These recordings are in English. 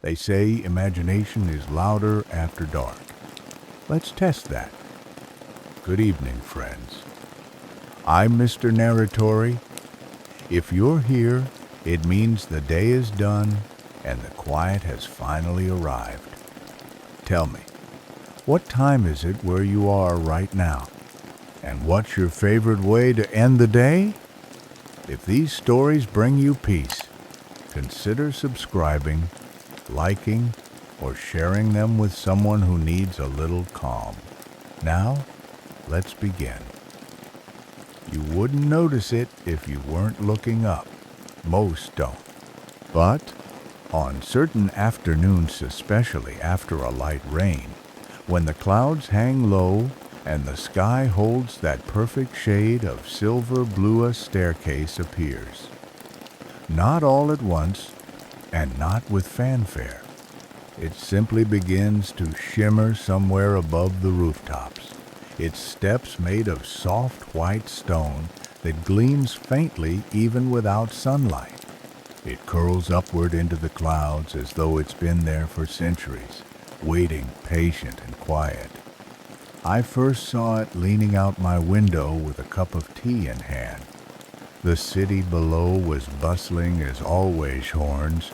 They say imagination is louder after dark. Let's test that. Good evening, friends. I'm Mr. Narratory. If you're here, it means the day is done and the quiet has finally arrived. Tell me, what time is it where you are right now? And what's your favorite way to end the day? If these stories bring you peace, consider subscribing, liking, or sharing them with someone who needs a little calm. Now, let's begin. You wouldn't notice it if you weren't looking up. Most don't. But on certain afternoons, especially after a light rain, when the clouds hang low and the sky holds that perfect shade of silver blue, a staircase appears. Not all at once, and not with fanfare. It simply begins to shimmer somewhere above the rooftops, its steps made of soft white stone that gleams faintly even without sunlight. It curls upward into the clouds as though it's been there for centuries, waiting, patient and quiet. I first saw it leaning out my window with a cup of tea in hand. The city below was bustling as always horns,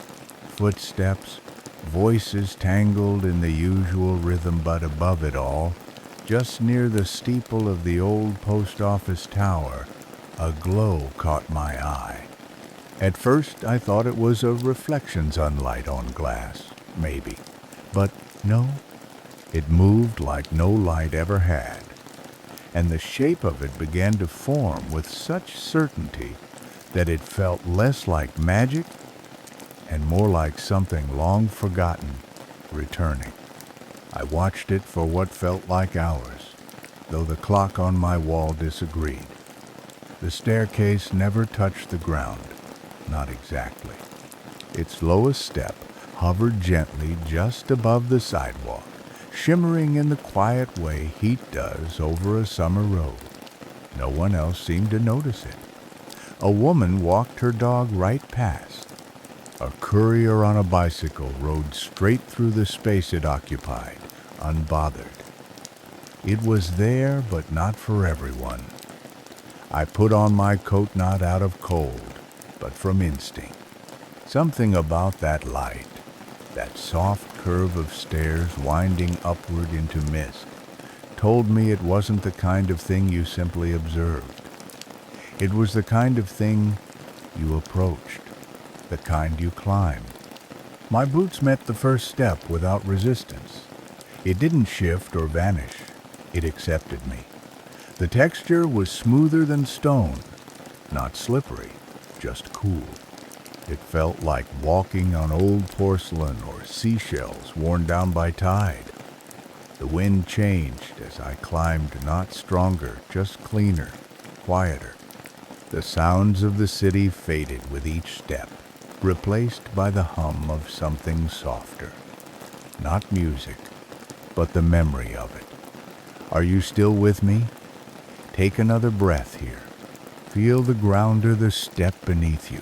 footsteps, voices tangled in the usual rhythm, but above it all, just near the steeple of the old post office tower, a glow caught my eye. At first I thought it was a reflection sunlight on glass, maybe, but no. It moved like no light ever had, and the shape of it began to form with such certainty that it felt less like magic and more like something long forgotten returning. I watched it for what felt like hours, though the clock on my wall disagreed. The staircase never touched the ground, not exactly. Its lowest step hovered gently just above the sidewalk, shimmering in the quiet way heat does over a summer road. No one else seemed to notice it. A woman walked her dog right past. A courier on a bicycle rode straight through the space it occupied, unbothered. It was there, but not for everyone. I put on my coat not out of cold, but from instinct. Something about that light, that soft curve of stairs winding upward into mist, told me it wasn't the kind of thing you simply observed. It was the kind of thing you approached, the kind you climbed. My boots met the first step without resistance. It didn't shift or vanish. It accepted me. The texture was smoother than stone, not slippery, just cool. It felt like walking on old porcelain or seashells worn down by tide. The wind changed as I climbed, not stronger, just cleaner, quieter. The sounds of the city faded with each step, replaced by the hum of something softer. Not music, but the memory of it. Are you still with me? Take another breath here. Feel the grounder, the step beneath you.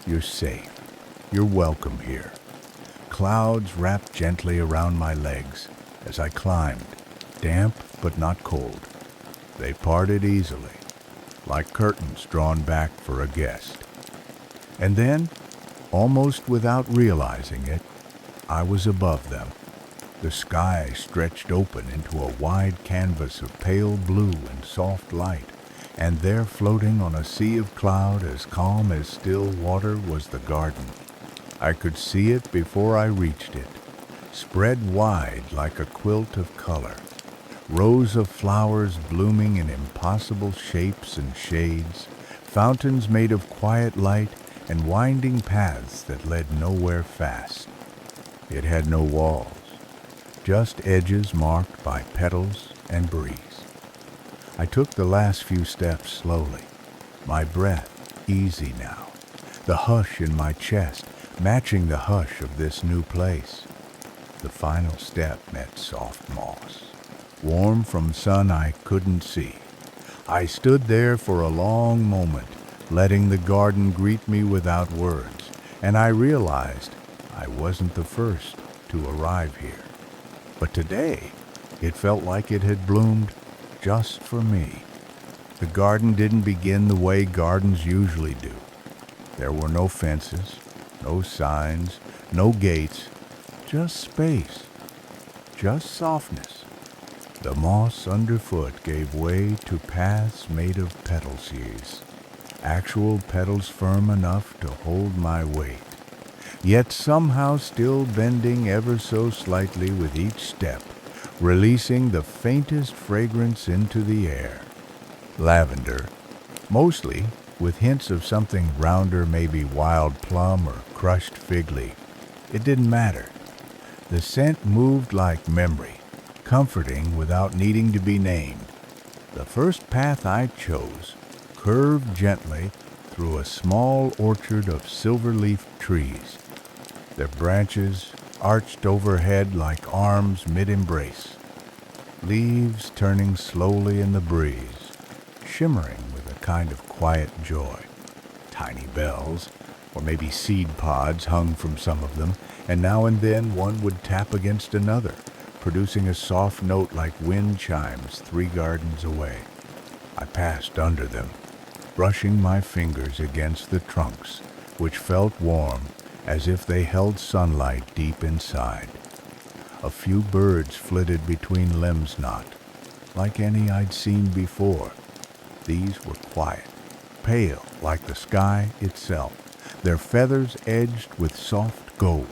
You're safe. You're welcome here. Clouds wrapped gently around my legs as I climbed, damp but not cold. They parted easily, like curtains drawn back for a guest. And then, almost without realizing it, I was above them. The sky stretched open into a wide canvas of pale blue and soft light, and there floating on a sea of cloud as calm as still water was the garden. I could see it before I reached it, spread wide like a quilt of color, rows of flowers blooming in impossible shapes and shades, fountains made of quiet light, and winding paths that led nowhere fast. It had no walls, just edges marked by petals and breeze. I took the last few steps slowly, my breath easy now, the hush in my chest matching the hush of this new place. The final step met soft moss, warm from sun I couldn't see. I stood there for a long moment, letting the garden greet me without words, and I realized I wasn't the first to arrive here. But today, it felt like it had bloomed just for me. The garden didn't begin the way gardens usually do. There were no fences, no signs, no gates, just space, just softness. The moss underfoot gave way to paths made of petal seeds, actual petals firm enough to hold my weight, yet somehow still bending ever so slightly with each step, releasing the faintest fragrance into the air. Lavender, mostly with hints of something rounder, maybe wild plum or crushed fig leaf. It didn't matter. The scent moved like memory, comforting without needing to be named. The first path I chose curved gently through a small orchard of silver-leaf trees, their branches arched overhead like arms mid-embrace, leaves turning slowly in the breeze, shimmering with a kind of quiet joy. Tiny bells, or maybe seed pods, hung from some of them, and now and then one would tap against another, producing a soft note like wind chimes 3 gardens away. I passed under them, brushing my fingers against the trunks, which felt warm, as if they held sunlight deep inside. A few birds flitted between limbs not, like any I'd seen before. These were quiet, pale like the sky itself, their feathers edged with soft gold.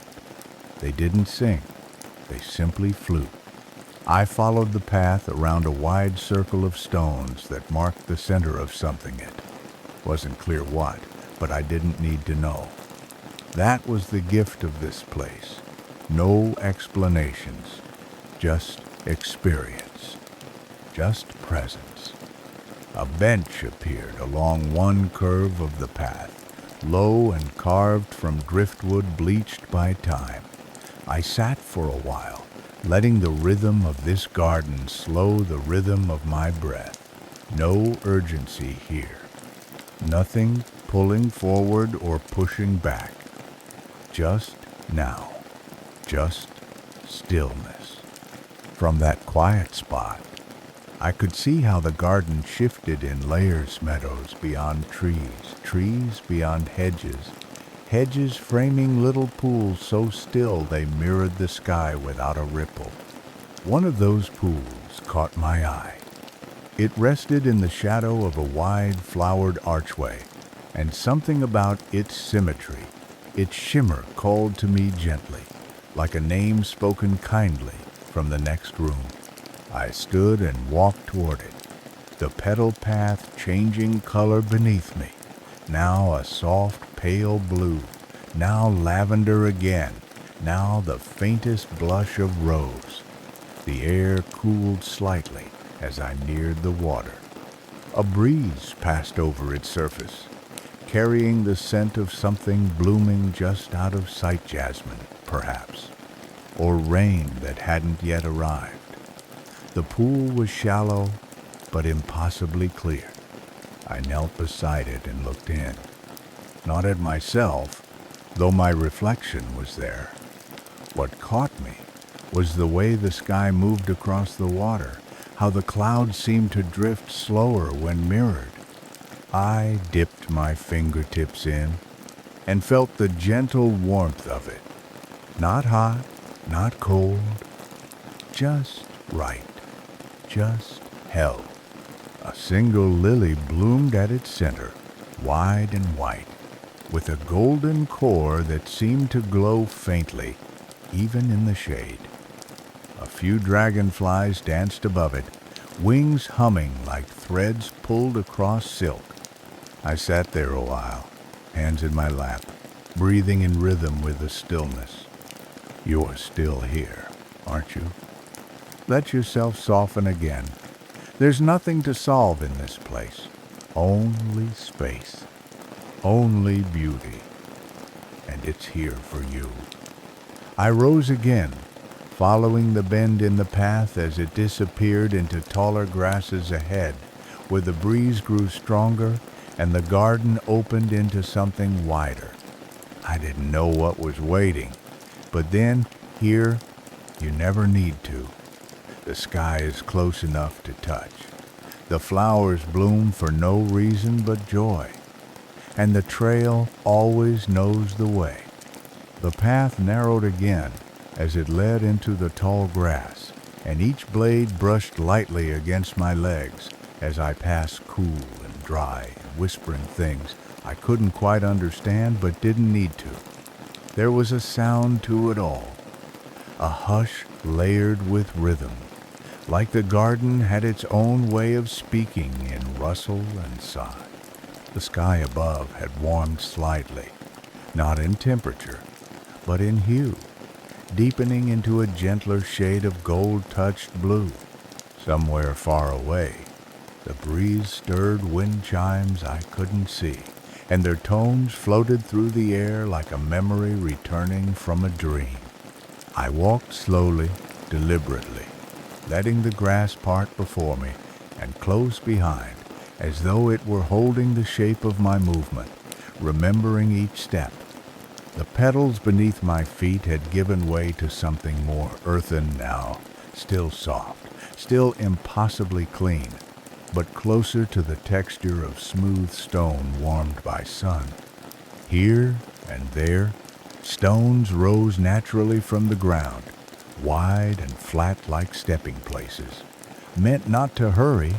They didn't sing, they simply flew. I followed the path around a wide circle of stones that marked the center of something. It wasn't clear what, but I didn't need to know. That was the gift of this place. No explanations, just experience, just presence. A bench appeared along one curve of the path, low and carved from driftwood bleached by time. I sat for a while, letting the rhythm of this garden slow the rhythm of my breath. No urgency here. Nothing pulling forward or pushing back. Just now. Just stillness. From that quiet spot, I could see how the garden shifted in layers, meadows beyond trees, trees beyond hedges, hedges framing little pools so still they mirrored the sky without a ripple. One of those pools caught my eye. It rested in the shadow of a wide flowered archway, and something about its symmetry, its shimmer called to me gently, like a name spoken kindly from the next room. I stood and walked toward it, the petal path changing color beneath me, now a soft pale blue, now lavender again, now the faintest blush of rose. The air cooled slightly as I neared the water. A breeze passed over its surface, carrying the scent of something blooming just out of sight, jasmine, perhaps, or rain that hadn't yet arrived. The pool was shallow, but impossibly clear. I knelt beside it and looked in, not at myself, though my reflection was there. What caught me was the way the sky moved across the water, how the clouds seemed to drift slower when mirrored. I dipped my fingertips in and felt the gentle warmth of it. Not hot, not cold, just right, just held. A single lily bloomed at its center, wide and white, with a golden core that seemed to glow faintly, even in the shade. A few dragonflies danced above it, wings humming like threads pulled across silk. I sat there a while, hands in my lap, breathing in rhythm with the stillness. You're still here, aren't you? Let yourself soften again. There's nothing to solve in this place. Only space. Only beauty. And it's here for you. I rose again, following the bend in the path as it disappeared into taller grasses ahead, where the breeze grew stronger and the garden opened into something wider. I didn't know what was waiting, But then, here, you never need to. The sky is close enough to touch. The flowers bloom for no reason but joy. And the trail always knows the way. The path narrowed again as it led into the tall grass, and each blade brushed lightly against my legs as I passed cool and dry and whispering things I couldn't quite understand but didn't need to. There was a sound to it all, a hush layered with rhythm, like the garden had its own way of speaking in rustle and sigh. The sky above had warmed slightly, not in temperature, but in hue, deepening into a gentler shade of gold-touched blue. Somewhere far away, the breeze stirred wind chimes I couldn't see, and their tones floated through the air like a memory returning from a dream. I walked slowly, deliberately, letting the grass part before me and close behind, as though it were holding the shape of my movement, remembering each step. The petals beneath my feet had given way to something more earthen now, still soft, still impossibly clean, but closer to the texture of smooth stone warmed by sun. Here and there, stones rose naturally from the ground, wide and flat like stepping places, meant not to hurry,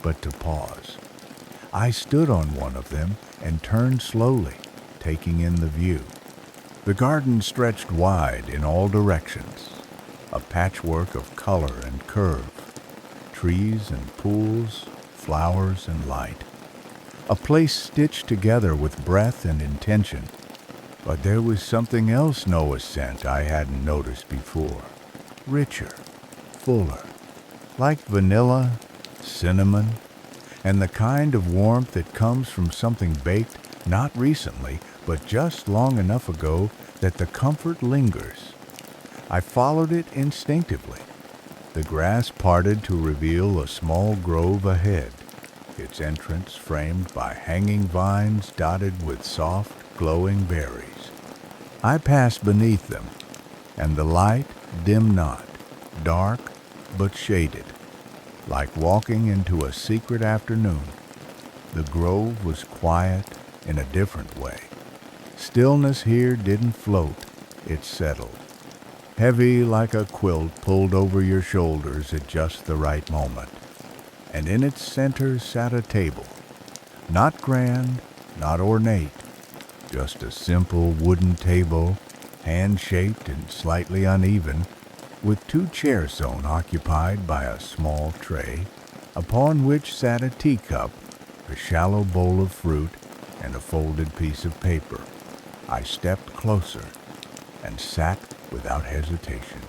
but to pause. I stood on one of them and turned slowly, taking in the view. The garden stretched wide in all directions, a patchwork of color and curve, trees and pools, flowers and light, a place stitched together with breath and intention. But there was something else Noah sent I hadn't noticed before, richer, fuller, like vanilla, cinnamon, and the kind of warmth that comes from something baked not recently, but just long enough ago that the comfort lingers. I followed it instinctively. The grass parted to reveal a small grove ahead, its entrance framed by hanging vines dotted with soft, glowing berries. I passed beneath them, and the light dimmed not, dark but shaded, like walking into a secret afternoon. The grove was quiet in a different way. Stillness here didn't float, it settled, heavy like a quilt pulled over your shoulders at just the right moment. And in its center sat a table, not grand, not ornate, just a simple wooden table, hand-shaped and slightly uneven, with two chairs sewn occupied by a small tray, upon which sat a teacup, a shallow bowl of fruit, and a folded piece of paper. I stepped closer and sat without hesitation.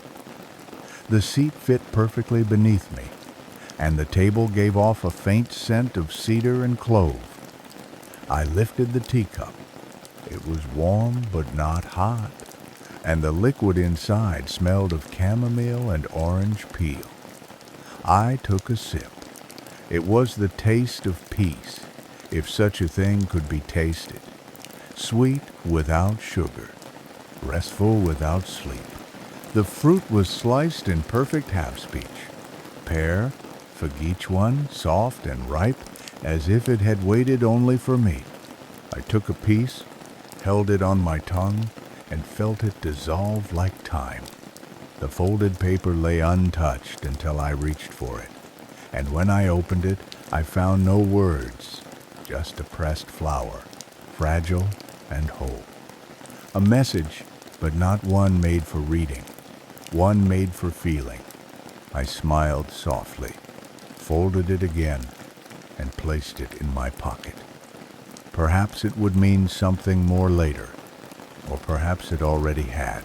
The seat fit perfectly beneath me, and the table gave off a faint scent of cedar and clove. I lifted the teacup. It was warm but not hot, and the liquid inside smelled of chamomile and orange peel. I took a sip. It was the taste of peace, if such a thing could be tasted. Sweet without sugar, restful without sleep. The fruit was sliced in perfect half-speech. Pear, fig each one, soft and ripe, as if it had waited only for me. I took a piece, held it on my tongue, and felt it dissolve like time. The folded paper lay untouched until I reached for it, and when I opened it, I found no words, just a pressed flower, fragile and whole. A message, but not one made for reading, one made for feeling. I smiled softly, folded it again, and placed it in my pocket. Perhaps it would mean something more later, or perhaps it already had.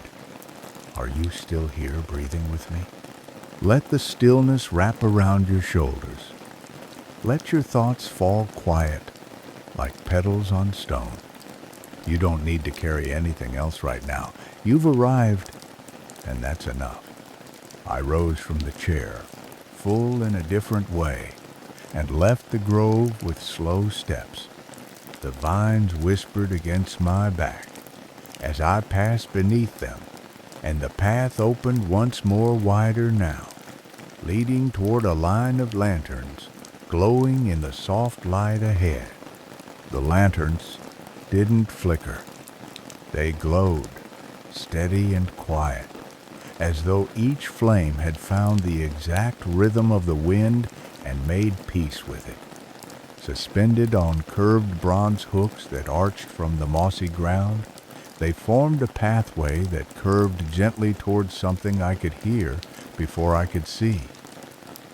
Are you still here breathing with me? Let the stillness wrap around your shoulders. Let your thoughts fall quiet, like petals on stone. You don't need to carry anything else right now. You've arrived, and that's enough. I rose from the chair, full in a different way, and left the grove with slow steps. The vines whispered against my back as I passed beneath them, and the path opened once more wider now, leading toward a line of lanterns glowing in the soft light ahead. The lanterns didn't flicker. They glowed, steady and quiet, as though each flame had found the exact rhythm of the wind and made peace with it. Suspended on curved bronze hooks that arched from the mossy ground, they formed a pathway that curved gently towards something I could hear before I could see.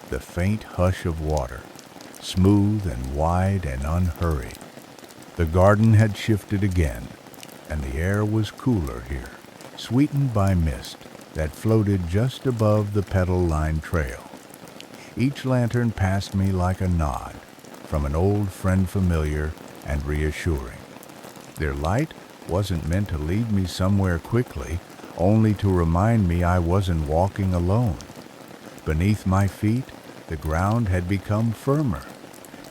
The faint hush of water, smooth and wide and unhurried. The garden had shifted again, and the air was cooler here, sweetened by mist that floated just above the petal-lined trail. Each lantern passed me like a nod from an old friend, familiar and reassuring. Their light wasn't meant to lead me somewhere quickly, only to remind me I wasn't walking alone. Beneath my feet, the ground had become firmer,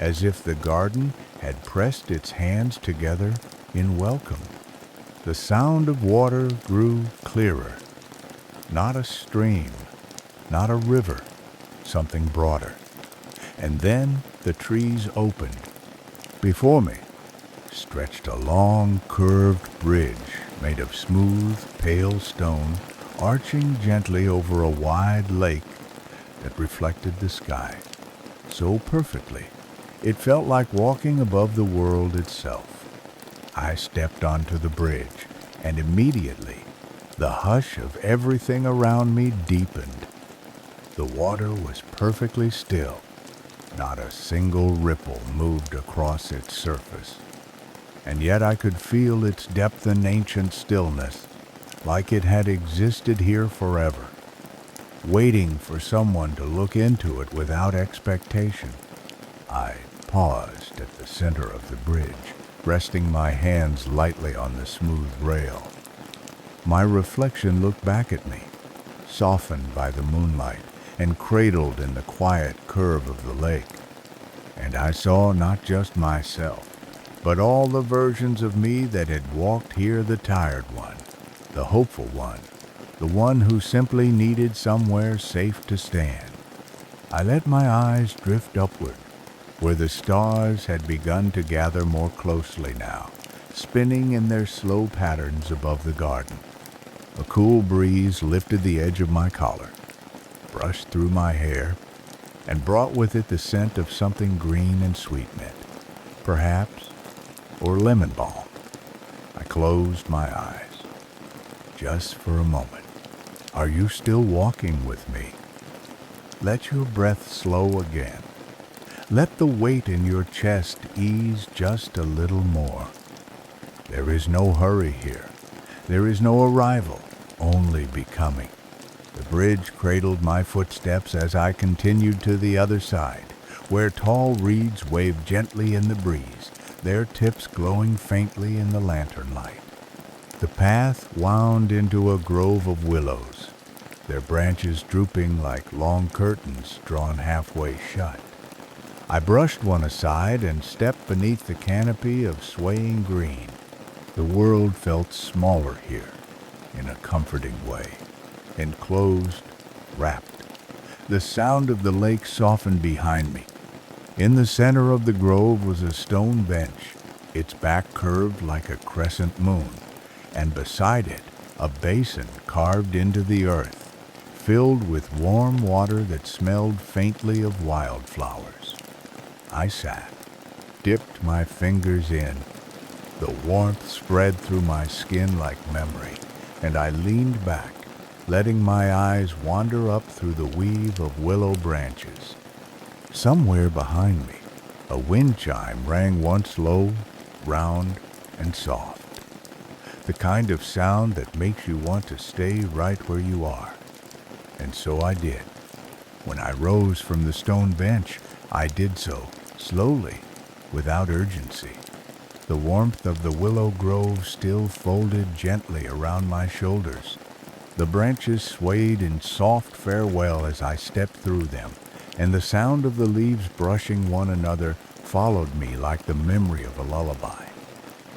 as if the garden had pressed its hands together in welcome. The sound of water grew clearer. Not a stream, not a river, something broader. And then the trees opened. Before me stretched a long, curved bridge made of smooth, pale stone, arching gently over a wide lake that reflected the sky so perfectly it felt like walking above the world itself. I stepped onto the bridge, and immediately the hush of everything around me deepened. The water was perfectly still. Not a single ripple moved across its surface, and yet I could feel its depth and ancient stillness, like it had existed here forever, waiting for someone to look into it without expectation. I paused at the center of the bridge, resting my hands lightly on the smooth rail. My reflection looked back at me, softened by the moonlight and cradled in the quiet curve of the lake. And I saw not just myself, but all the versions of me that had walked here, the tired one, the hopeful one, the one who simply needed somewhere safe to stand. I let my eyes drift upward, where the stars had begun to gather more closely now, spinning in their slow patterns above the garden. A cool breeze lifted the edge of my collar, brushed through my hair, and brought with it the scent of something green and sweet mint, perhaps, or lemon balm. I closed my eyes, just for a moment. Are you still walking with me? Let your breath slow again. Let the weight in your chest ease just a little more. There is no hurry here. There is no arrival, only becoming. The bridge cradled my footsteps as I continued to the other side, where tall reeds waved gently in the breeze, their tips glowing faintly in the lantern light. The path wound into a grove of willows, their branches drooping like long curtains drawn halfway shut. I brushed one aside and stepped beneath the canopy of swaying green. The world felt smaller here, in a comforting way, enclosed, wrapped. The sound of the lake softened behind me. In the center of the grove was a stone bench, its back curved like a crescent moon, and beside it a basin carved into the earth, filled with warm water that smelled faintly of wildflowers. I sat, dipped my fingers in. The warmth spread through my skin like memory, and I leaned back, letting my eyes wander up through the weave of willow branches. Somewhere behind me, a wind chime rang once low, round, and soft. The kind of sound that makes you want to stay right where you are. And so I did. When I rose from the stone bench, I did so, slowly, without urgency. The warmth of the willow grove still folded gently around my shoulders. The branches swayed in soft farewell as I stepped through them, and the sound of the leaves brushing one another followed me like the memory of a lullaby.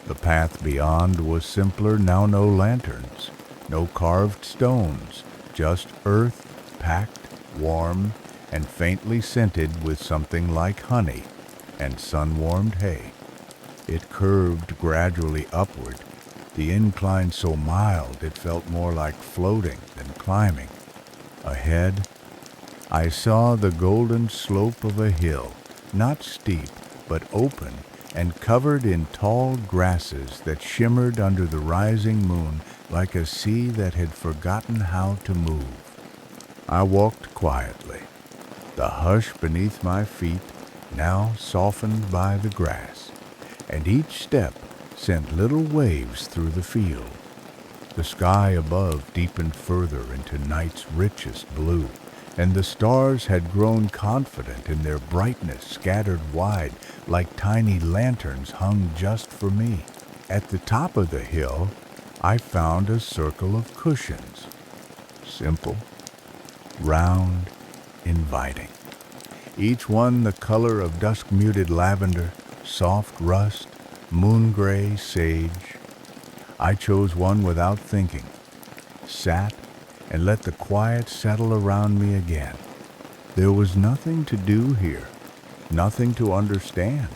The path beyond was simpler, now no lanterns, No carved stones, just earth, packed, warm, and faintly scented with something like honey and sun-warmed hay. It curved gradually upward, the incline so mild it felt more like floating than climbing. Ahead, I saw the golden slope of a hill, not steep, but open and covered in tall grasses that shimmered under the rising moon like a sea that had forgotten how to move. I walked quietly, the hush beneath my feet now softened by the grass, and each step sent little waves through the field. The sky above deepened further into night's richest blue, and the stars had grown confident in their brightness scattered wide like tiny lanterns hung just for me. At the top of the hill, I found a circle of cushions. Simple, round, inviting. Each one the color of dusk-muted lavender, soft rust, moon-gray sage. I chose one without thinking, sat, and let the quiet settle around me again. There was nothing to do here, nothing to understand.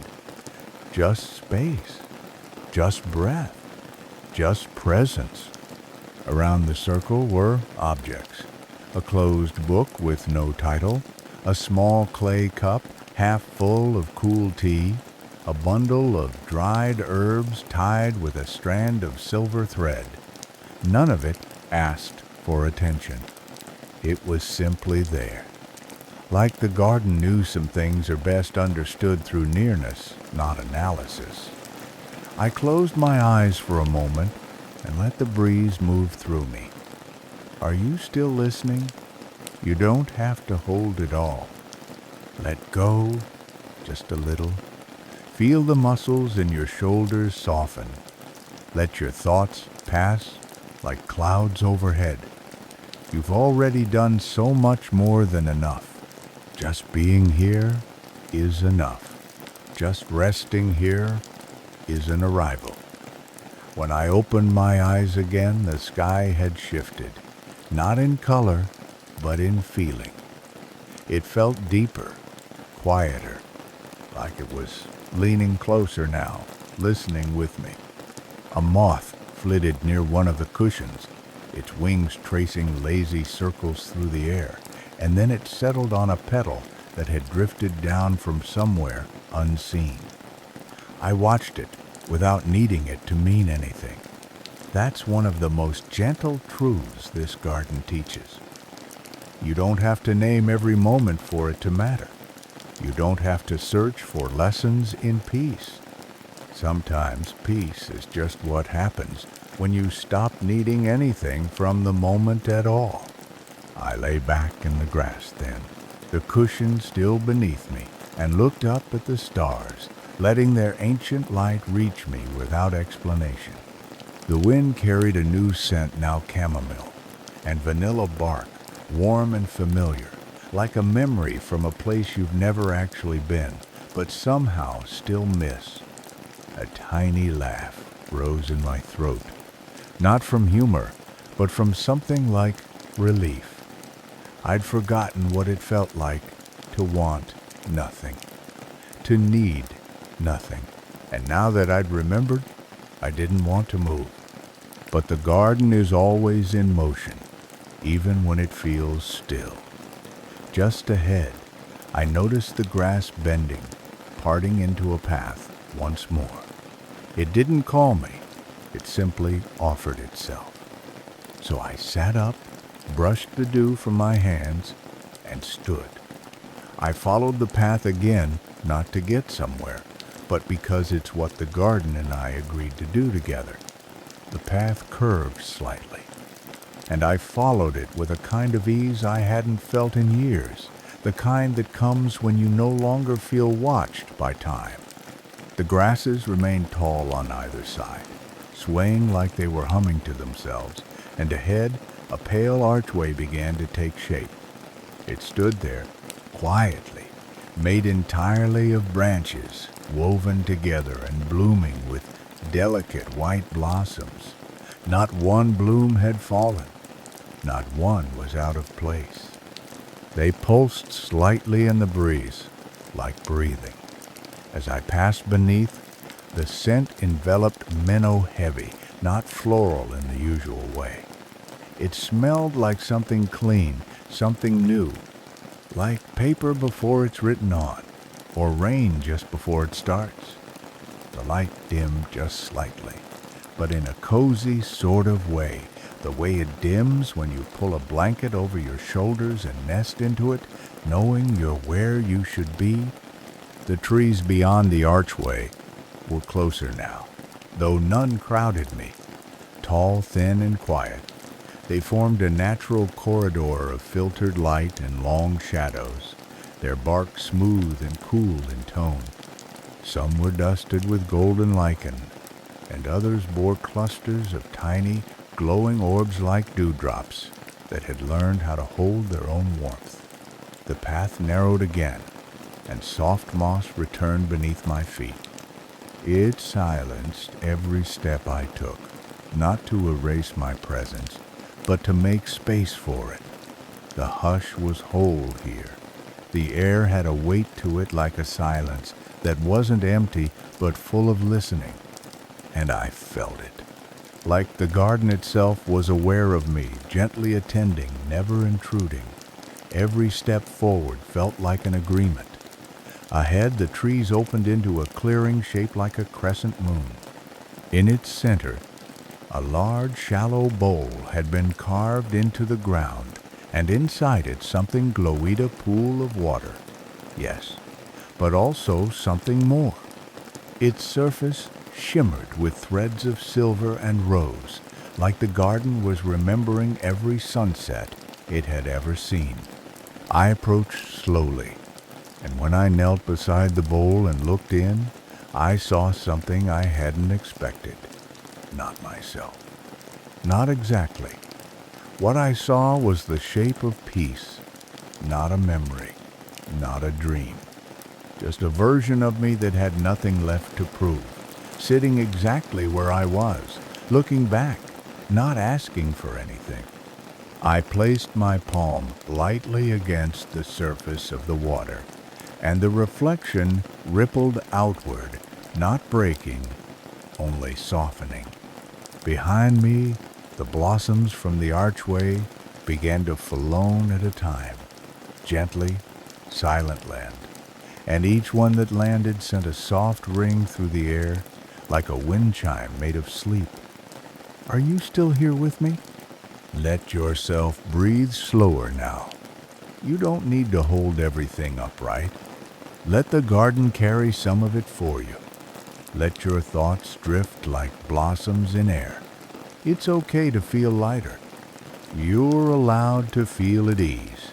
Just space, just breath, just presence. Around the circle were objects. A closed book with no title, a small clay cup half full of cool tea, a bundle of dried herbs tied with a strand of silver thread. None of it asked for attention. It was simply there. Like the garden knew some things are best understood through nearness, not analysis. I closed my eyes for a moment and let the breeze move through me. Are you still listening? You don't have to hold it all. Let go, just a little. Feel the muscles in your shoulders soften. Let your thoughts pass like clouds overhead. You've already done so much more than enough. Just being here is enough. Just resting here is an arrival. When I opened my eyes again, the sky had shifted, not in color, but in feeling. It felt deeper, quieter, like it was leaning closer now, listening with me. A moth flitted near one of the cushions, its wings tracing lazy circles through the air, and then it settled on a petal that had drifted down from somewhere unseen. I watched it without needing it to mean anything. That's one of the most gentle truths this garden teaches. You don't have to name every moment for it to matter. You don't have to search for lessons in peace. Sometimes peace is just what happens when you stop needing anything from the moment at all. I lay back in the grass then, the cushion still beneath me, and looked up at the stars, letting their ancient light reach me without explanation. The wind carried a new scent, now chamomile, and vanilla bark, warm and familiar, like a memory from a place you've never actually been, but somehow still miss. A tiny laugh rose in my throat, not from humor, but from something like relief. I'd forgotten what it felt like to want nothing, to need nothing, and now that I'd remembered, I didn't want to move. But the garden is always in motion, even when it feels still. Just ahead, I noticed the grass bending, parting into a path once more. It didn't call me, it simply offered itself. So I sat up, brushed the dew from my hands, and stood. I followed the path again, not to get somewhere, but because it's what the garden and I agreed to do together. The path curved slightly, and I followed it with a kind of ease I hadn't felt in years, the kind that comes when you no longer feel watched by time. The grasses remained tall on either side, swaying like they were humming to themselves, and ahead, a pale archway began to take shape. It stood there, quietly, made entirely of branches, woven together and blooming with delicate white blossoms. Not one bloom had fallen, not one was out of place. They pulsed slightly in the breeze, like breathing. As I passed beneath, the scent enveloped minnow heavy, not floral in the usual way. It smelled like something clean, something new, like paper before it's written on, or rain just before it starts. The light dimmed just slightly, but in a cozy sort of way, the way it dims when you pull a blanket over your shoulders and nest into it, knowing you're where you should be. The trees beyond the archway were closer now, though none crowded me. Tall, thin, and quiet, they formed a natural corridor of filtered light and long shadows, their bark smooth and cool in tone. Some were dusted with golden lichen, and others bore clusters of tiny, glowing orbs like dewdrops that had learned how to hold their own warmth. The path narrowed again, and soft moss returned beneath my feet. It silenced every step I took, not to erase my presence, but to make space for it. The hush was whole here. The air had a weight to it like a silence that wasn't empty, but full of listening. And I felt it. Like the garden itself was aware of me, gently attending, never intruding. Every step forward felt like an agreement. Ahead, the trees opened into a clearing shaped like a crescent moon. In its center, a large, shallow bowl had been carved into the ground, and inside it something glowed, a pool of water. Yes, but also something more. Its surface shimmered with threads of silver and rose, like the garden was remembering every sunset it had ever seen. I approached slowly, and when I knelt beside the bowl and looked in, I saw something I hadn't expected. Not myself. Not exactly. What I saw was the shape of peace, not a memory, not a dream. Just a version of me that had nothing left to prove, sitting exactly where I was, looking back, not asking for anything. I placed my palm lightly against the surface of the water, and the reflection rippled outward, not breaking, only softening. Behind me, the blossoms from the archway began to falloon at a time, gently, silent land, and each one that landed sent a soft ring through the air like a wind chime made of sleep. Are you still here with me? Let yourself breathe slower now. You don't need to hold everything upright. Let the garden carry some of it for you. Let your thoughts drift like blossoms in air. It's okay to feel lighter. You're allowed to feel at ease.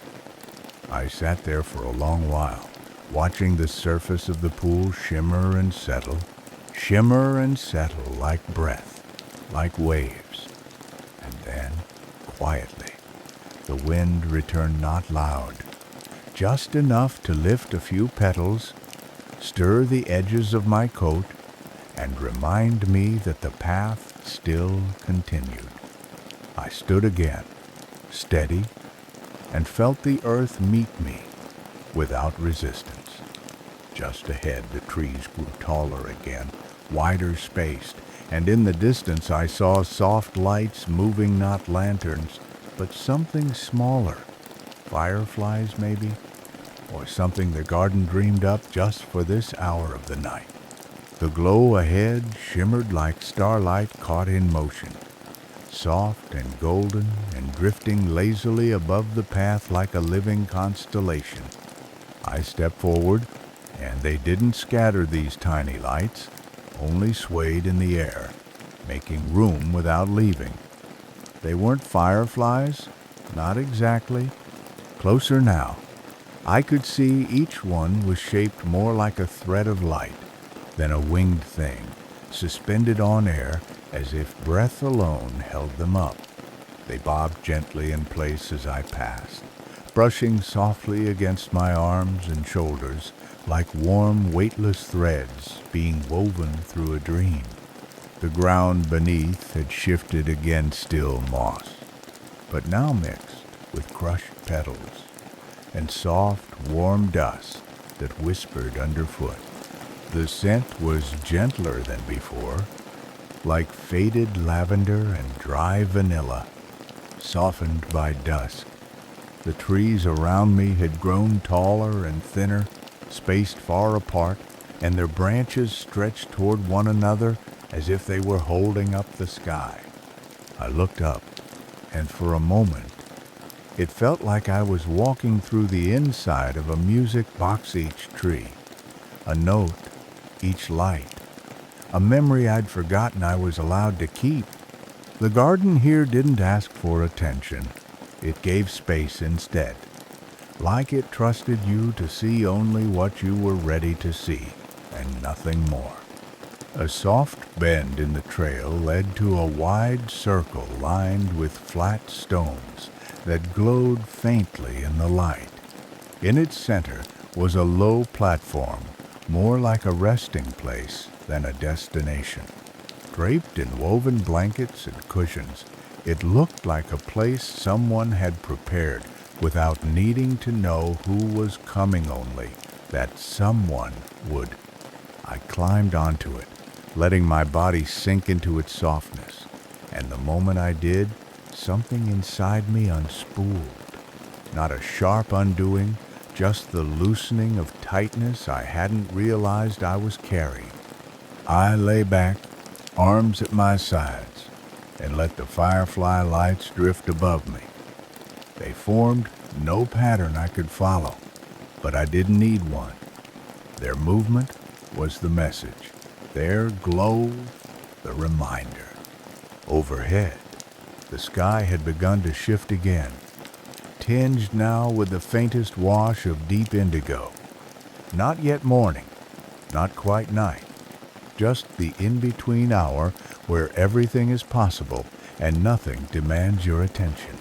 I sat there for a long while, watching the surface of the pool shimmer and settle like breath, like waves. And then, quietly, the wind returned, not loud, just enough to lift a few petals, stir the edges of my coat, and remind me that the path still continued. I stood again, steady, and felt the earth meet me without resistance. Just ahead, the trees grew taller again, wider spaced, and in the distance I saw soft lights moving, not lanterns, but something smaller. Fireflies, maybe? Or something the garden dreamed up just for this hour of the night. The glow ahead shimmered like starlight caught in motion, soft and golden and drifting lazily above the path like a living constellation. I stepped forward, and they didn't scatter, these tiny lights, only swayed in the air, making room without leaving. They weren't fireflies, not exactly. Closer now, I could see each one was shaped more like a thread of light than a winged thing, suspended on air as if breath alone held them up. They bobbed gently in place as I passed, brushing softly against my arms and shoulders like warm, weightless threads being woven through a dream. The ground beneath had shifted against still moss, but now mixed with crushed petals and soft, warm dust that whispered underfoot. The scent was gentler than before, like faded lavender and dry vanilla, softened by dusk. The trees around me had grown taller and thinner, spaced far apart, and their branches stretched toward one another as if they were holding up the sky. I looked up, and for a moment, it felt like I was walking through the inside of a music box. Each tree, a note, each light, a memory I'd forgotten I was allowed to keep. The garden here didn't ask for attention. It gave space instead, like it trusted you to see only what you were ready to see, and nothing more. A soft bend in the trail led to a wide circle lined with flat stones that glowed faintly in the light. In its center was a low platform, more like a resting place than a destination. Draped in woven blankets and cushions, it looked like a place someone had prepared without needing to know who was coming, only that someone would. I climbed onto it, letting my body sink into its softness, and the moment I did, something inside me unspooled. Not a sharp undoing, just the loosening of tightness I hadn't realized I was carrying. I lay back, arms at my sides, and let the firefly lights drift above me. They formed no pattern I could follow, but I didn't need one. Their movement was the message. Their glow, the reminder. Overhead, the sky had begun to shift again, tinged now with the faintest wash of deep indigo. Not yet morning, not quite night, just the in-between hour where everything is possible and nothing demands your attention.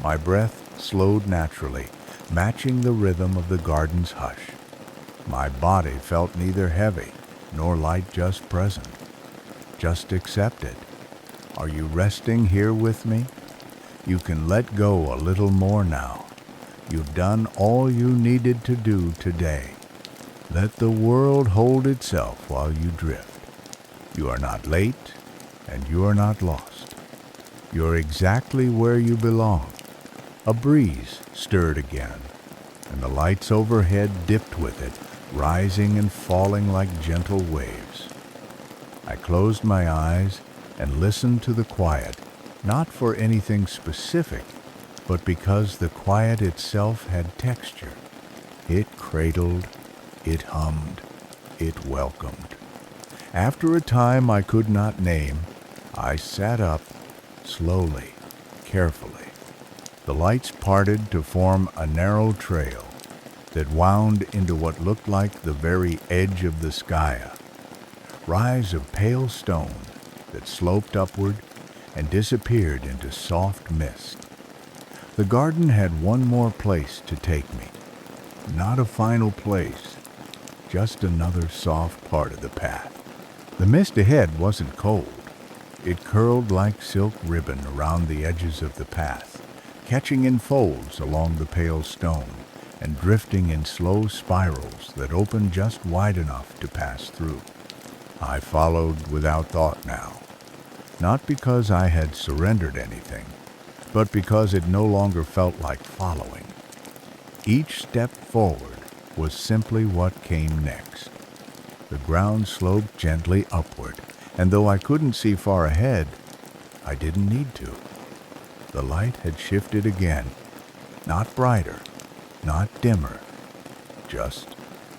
My breath slowed naturally, matching the rhythm of the garden's hush. My body felt neither heavy nor light, just present, just accepted. Are you resting here with me? You can let go a little more now. You've done all you needed to do today. Let the world hold itself while you drift. You are not late, and you are not lost. You're exactly where you belong. A breeze stirred again, and the lights overhead dipped with it, rising and falling like gentle waves. I closed my eyes and listened to the quiet, not for anything specific, but because the quiet itself had texture. It cradled, it hummed, it welcomed. After a time I could not name, I sat up, slowly, carefully. The lights parted to form a narrow trail that wound into what looked like the very edge of the sky, a rise of pale stone that sloped upward and disappeared into soft mist. The garden had one more place to take me. Not a final place, just another soft part of the path. The mist ahead wasn't cold. It curled like silk ribbon around the edges of the path, catching in folds along the pale stone and drifting in slow spirals that opened just wide enough to pass through. I followed without thought now, not because I had surrendered anything, but because it no longer felt like following. Each step forward was simply what came next. The ground sloped gently upward, and though I couldn't see far ahead, I didn't need to. The light had shifted again, not brighter, not dimmer, just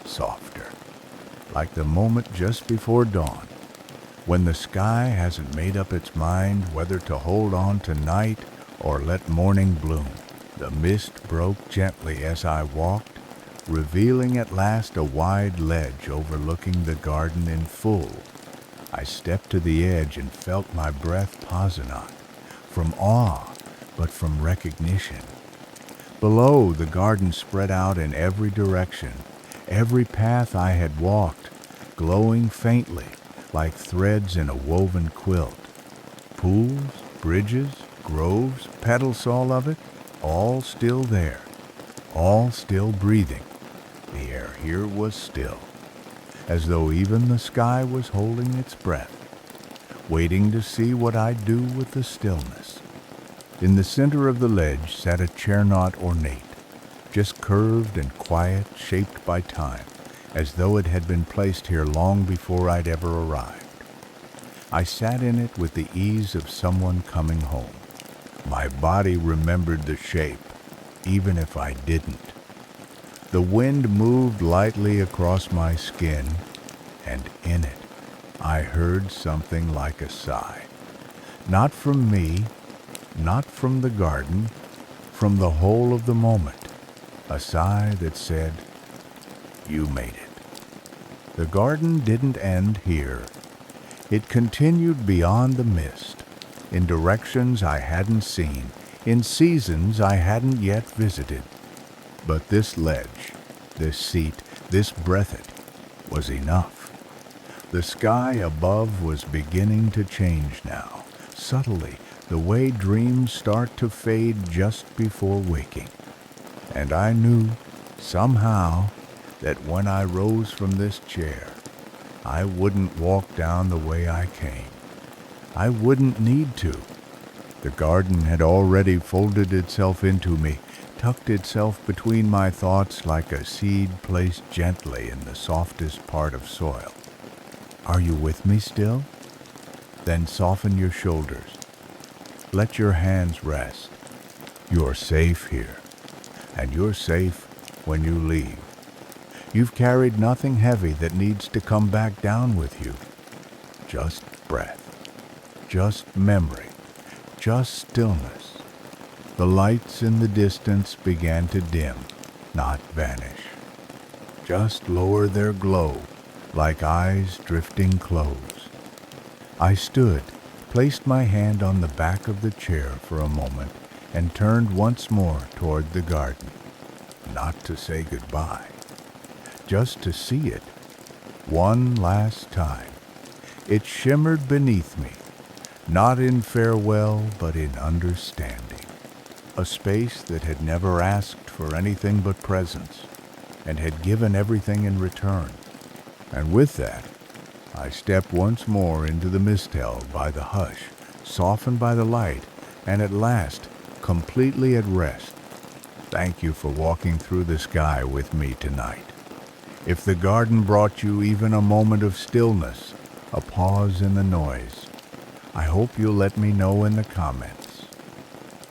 softer, like the moment just before dawn, when the sky hasn't made up its mind whether to hold on to night or let morning bloom. The mist broke gently as I walked, revealing at last a wide ledge overlooking the garden in full. I stepped to the edge and felt my breath pause not, from awe, but from recognition. Below, the garden spread out in every direction, every path I had walked, glowing faintly, like threads in a woven quilt. Pools, bridges, groves, petals, all of it, all still there, all still breathing. The air here was still, as though even the sky was holding its breath, waiting to see what I'd do with the stillness. In the center of the ledge sat a chair not ornate, just curved and quiet, shaped by time, as though it had been placed here long before I'd ever arrived. I sat in it with the ease of someone coming home. My body remembered the shape, even if I didn't. The wind moved lightly across my skin, and in it, I heard something like a sigh. Not from me, not from the garden, from the whole of the moment. A sigh that said, "You made it." The garden didn't end here. It continued beyond the mist, in directions I hadn't seen, in seasons I hadn't yet visited. But this ledge, this seat, this breathed was enough. The sky above was beginning to change now, subtly, the way dreams start to fade just before waking. And I knew, somehow, that when I rose from this chair, I wouldn't walk down the way I came. I wouldn't need to. The garden had already folded itself into me, tucked itself between my thoughts like a seed placed gently in the softest part of soil. Are you with me still? Then soften your shoulders. Let your hands rest. You're safe here, and you're safe when you leave. You've carried nothing heavy that needs to come back down with you. Just breath, just memory, just stillness. The lights in the distance began to dim, not vanish. Just lower their glow, like eyes drifting close. I stood, placed my hand on the back of the chair for a moment, and turned once more toward the garden. Not to say goodbye, just to see it one last time. It shimmered beneath me, not in farewell, but in understanding. A space that had never asked for anything but presence, and had given everything in return. And with that, I stepped once more into the mistel by the hush, softened by the light, and at last, completely at rest. Thank you for walking through the sky with me tonight. If the garden brought you even a moment of stillness, a pause in the noise, I hope you'll let me know in the comments.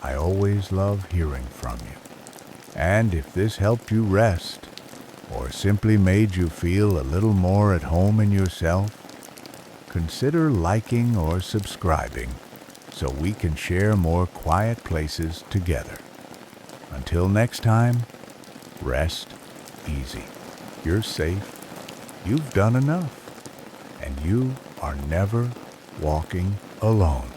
I always love hearing from you. And if this helped you rest, or simply made you feel a little more at home in yourself, consider liking or subscribing so we can share more quiet places together. Until next time, rest easy. You're safe. You've done enough. And you are never walking alone.